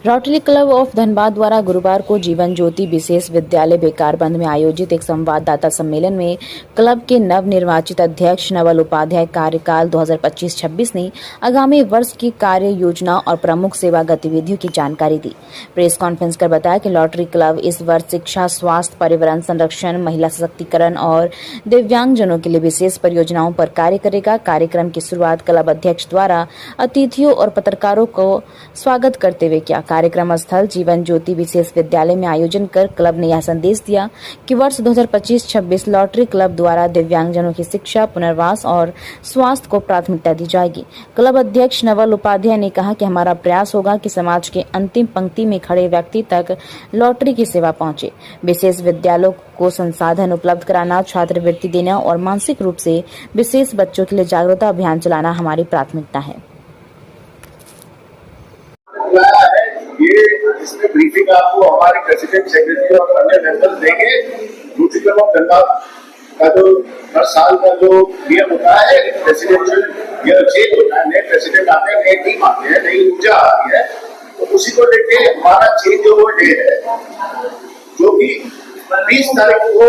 Rotary club of Dhanbad द्वारा गुरुवार को जीवन ज्योति विशेष विद्यालय बेकारबंद में आयोजित एक संवाददाता सम्मेलन में क्लब के नवनिर्वाचित अध्यक्ष नवल उपाध्याय कार्यकाल 2025-26 ने आगामी वर्ष की कार्य योजना और प्रमुख सेवा गतिविधियों की जानकारी दी। प्रेस कॉन्फ्रेंस कर बताया कि रोटरी क्लब इस वर्ष शिक्षा, स्वास्थ्य, पर्यावरण संरक्षण, महिला सशक्तिकरण और दिव्यांगजनों के लिए विशेष परियोजनाओं पर कार्य करेगा। कार्यक्रम की शुरुआत क्लब अध्यक्ष द्वारा अतिथियों और पत्रकारों को स्वागत करते हुए किया। कार्यक्रम स्थल जीवन ज्योति विशेष विद्यालय में आयोजन कर क्लब ने यह संदेश दिया कि वर्ष 2025-26 रोटरी क्लब द्वारा दिव्यांगजनों की शिक्षा, पुनर्वास और स्वास्थ्य को प्राथमिकता दी जाएगी। क्लब अध्यक्ष नवल उपाध्याय ने कहा कि हमारा प्रयास होगा कि समाज के अंतिम पंक्ति में खड़े व्यक्ति तक रोटरी की सेवा पहुंचे। विशेष विद्यालयों को संसाधन उपलब्ध कराना, छात्रवृत्ति देना और मानसिक रूप से विशेष बच्चों के लिए जागरूकता अभियान चलाना हमारी प्राथमिकता है। ये इसमें ब्रीफिंग आपको हमारे प्रेसिडेंट, सेक्रेटरी और अन्य मेंबर्स देंगे। रोटरी क्लब ऑफ धनबाद का जो हर साल का जो नियम होता है, प्रेसिडेंशियल ईयर चेंज होता है, नए प्रेसिडेंट आते हैं, नई टीम आती है, नई ऊर्जा आती है, तो उसी को लेके हमारा चेंज ओवर डे है जो कि 20 तारीख को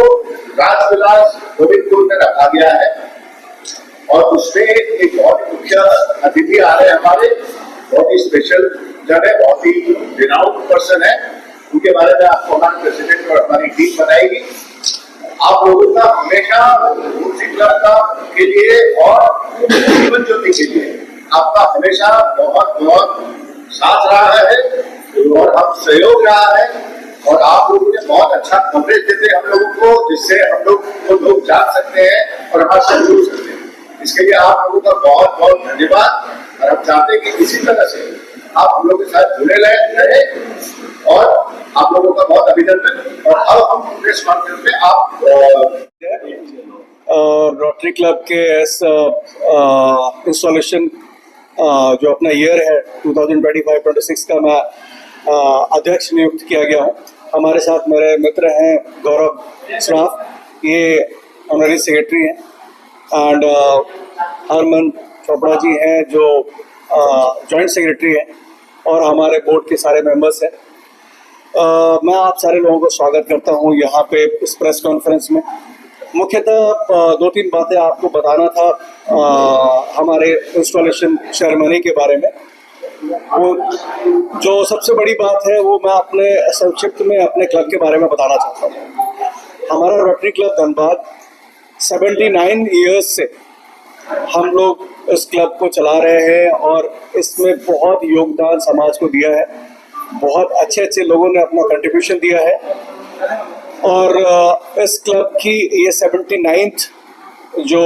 राजविलास गोविंदपुर में रखा गया है। और उसमें एक बहुत मुख्य अतिथि आ रहे हैं, हमारे बहुत ही स्पेशल जन है, बहुत ही रिनाउंड पर्सन है, उनके बारे में आपको हमारे प्रेसिडेंट और हमारी टीम बताएगी। आप लोगों का हमेशा रोटरी क्लब का के लिए और जीवन ज्योति के लिए आपका हमेशा बहुत बहुत साथ रहा है और हम सहयोग रहा है, और आप लोगों ने बहुत अच्छा कवरेज देते हैं हम लोगों को, जिससे हम लोग जान सकते हैं और हमारा सहयोग कर सकते हैं। इसके लिए आप लोगों का बहुत बहुत धन्यवाद। और हम चाहते हैं कि इसी तरह से आप हम लोग के साथ जुड़े रहे और आप लोगों का बहुत अभिनंदन। और अब हम प्रेस कॉन्फ्रेंस में आप रोटरी क्लब के इंस्टॉलेशन जो अपना ईयर है 2025-26 का मैं अध्यक्ष नियुक्त किया गया हूँ। हमारे साथ मेरे मित्र हैं गौरव श्राफ, ये ऑनरी सेक्रेटरी हैं, एंड हरमन चोपड़ा जी हैं जो जॉइंट सेक्रेटरी हैं, और हमारे बोर्ड के सारे मेंबर्स हैं। मैं आप सारे लोगों को स्वागत करता हूं यहाँ पे इस प्रेस कॉन्फ्रेंस में। मुख्यतः 2-3 बातें आपको बताना था हमारे इंस्टॉलेशन सेरेमनी के बारे में। वो जो सबसे बड़ी बात है वो मैं अपने संक्षिप्त में अपने क्लब के बारे में बताना चाहता हूँ। हमारा रोटरी क्लब धनबाद 79 ईयर्स से हम लोग इस क्लब को चला रहे हैं और इसमें बहुत योगदान समाज को दिया है। बहुत अच्छे अच्छे लोगों ने अपना कंट्रीब्यूशन दिया है, और इस क्लब की ये 79th जो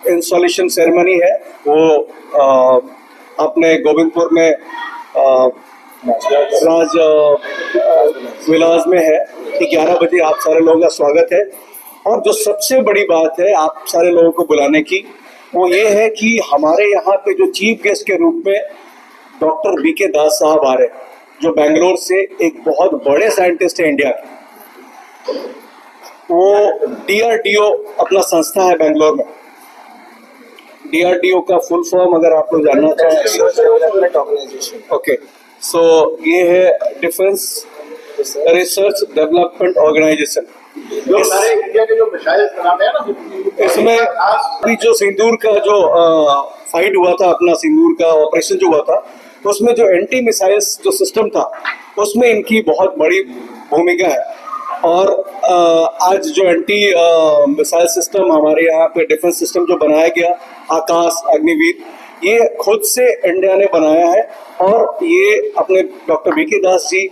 इंस्टॉलेशन सेरेमनी है वो अपने गोविंदपुर में राज विलास में है। 11 बजे आप सारे लोगों का स्वागत है। और जो सबसे बड़ी बात है आप सारे लोगों को बुलाने की, वो ये है कि हमारे यहाँ पे जो चीफ गेस्ट के रूप में डॉक्टर बीके दास साहब आ रहे हैं, जो बेंगलोर से एक बहुत बड़े साइंटिस्ट है इंडिया के। वो DRDO अपना संस्था है बेंगलोर में। DRDO का फुल फॉर्म अगर आप लोग जानना चाहें, ओके, सो ये है defence research development organisation. India के जो मिसाइल बनाते हैं ना, इसमें अभी जो सिंदूर का जो फाइट हुआ था, अपना सिंदूर का ऑपरेशन जो हुआ था, तो उसमें जो एंटी मिसाइल्स जो सिस्टम था उसमें इनकी बहुत बड़ी भूमिका है। और आज जो एंटी मिसाइल सिस्टम हमारे यहाँ पे डिफेंस सिस्टम जो बनाया गया, आकाश, अग्निवीर, ये खुद से इंडिया ने बनाया है, और ये अपने डॉक्टर बीके दास जी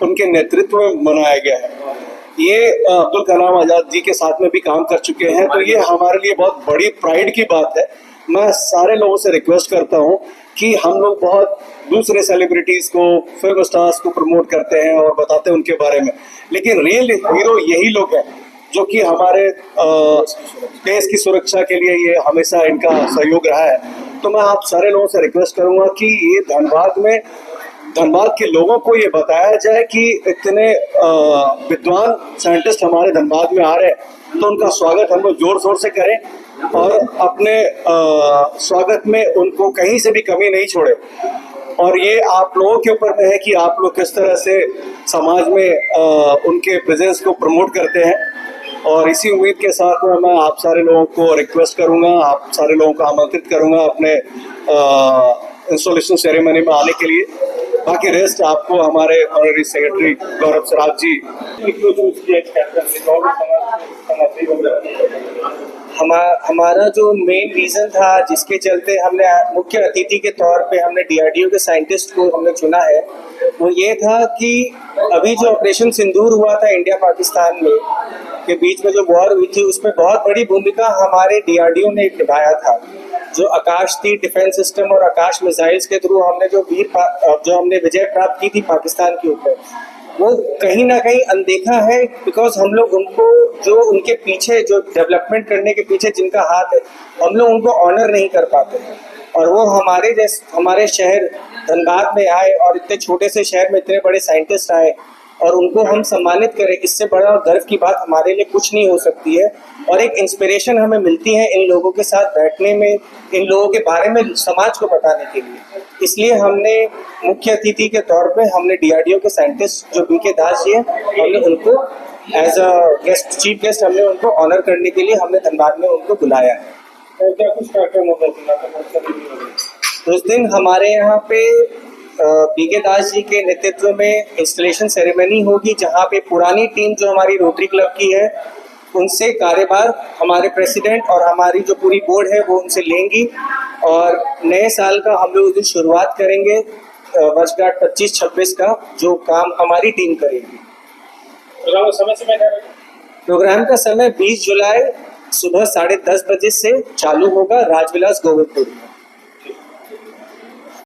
उनके नेतृत्व में बनाया गया है। ये अब्दुल कलाम आजाद जी के साथ में भी काम कर चुके हैं, तो ये हमारे लिए बहुत बड़ी प्राइड की बात है। मैं सारे लोगों से रिक्वेस्ट करता हूं कि हम लोग बहुत दूसरे सेलिब्रिटीज को, फिल्म स्टार्स को प्रमोट करते हैं और बताते हैं उनके बारे में, लेकिन रियल हीरो यही लोग हैं जो कि हमारे देश की सुरक्षा के लिए ये हमेशा इनका सहयोग रहा है। तो मैं आप सारे लोगों से रिक्वेस्ट करूंगा कि ये धनबाद के लोगों को ये बताया जाए कि इतने विद्वान साइंटिस्ट हमारे धनबाद में आ रहे हैं, तो उनका स्वागत हम लोग जोर शोर से करें और अपने स्वागत में उनको कहीं से भी कमी नहीं छोड़े। और ये आप लोगों के ऊपर में है कि आप लोग किस तरह से समाज में उनके प्रेजेंस को प्रमोट करते हैं। और इसी उम्मीद के साथ में मैं आप सारे लोगों को रिक्वेस्ट करूंगा, आप सारे लोगों को आमंत्रित करूंगा अपने इंस्टॉलेशन सेरेमनी में आने के लिए। बाकी रेस्ट आपको हमारे ऑनरेरी सेक्रेटरी गौरव सराज जी हमारा जो मेन रीज़न था जिसके चलते हमने मुख्य अतिथि के तौर पे हमने डीआरडीओ के साइंटिस्ट को हमने चुना है, वो ये था कि अभी जो ऑपरेशन सिंदूर हुआ था इंडिया पाकिस्तान में के बीच में जो वॉर हुई थी, उसमें बहुत बड़ी भूमिका हमारे डीआरडीओ ने निभाया था। जो आकाश थी डिफेंस सिस्टम और आकाश मिसाइल्स के थ्रू हमने जो हमने विजय प्राप्त की थी पाकिस्तान के ऊपर, वो कहीं ना कहीं अनदेखा है। बिकॉज हम लोग उनको जो उनके पीछे जो डेवलपमेंट करने के पीछे जिनका हाथ है, हम लोग उनको ऑनर नहीं कर पाते हैं। और वो हमारे शहर धनबाद में आए और इतने छोटे से शहर में इतने बड़े साइंटिस्ट आए और उनको हम सम्मानित करें, इससे बड़ा गर्व की बात हमारे लिए कुछ नहीं हो सकती है। और एक इंस्पिरेशन हमें मिलती है इन लोगों के साथ बैठने में, इन लोगों के बारे में समाज को बताने के लिए। इसलिए हमने मुख्य अतिथि के तौर पे हमने डीआरडीओ के साइंटिस्ट जो बीके दास जी हैं, हमने उनको as a guest, chief guest हमने उनको ऑनर करने के लिए हमने धनबाद में उनको बुलाया है। क्या कुछ कार्यक्रम होगा उस दिन हमारे यहाँ पे बीके दास जी के नेतृत्व में इंस्टॉलेशन सेरेमनी होगी, जहाँ पे पुरानी टीम जो हमारी रोटरी क्लब की है उनसे कार्यभार हमारे प्रेसिडेंट और हमारी जो पूरी बोर्ड है वो उनसे लेंगी। और नए साल का हम लोग उस दिन शुरुआत करेंगे वर्षगांठ 25-26 का, जो काम हमारी टीम करेगी। प्रोग्राम का समय 20 जुलाई सुबह 10:30 बजे से चालू होगा राजविलास गोविंदपुर में।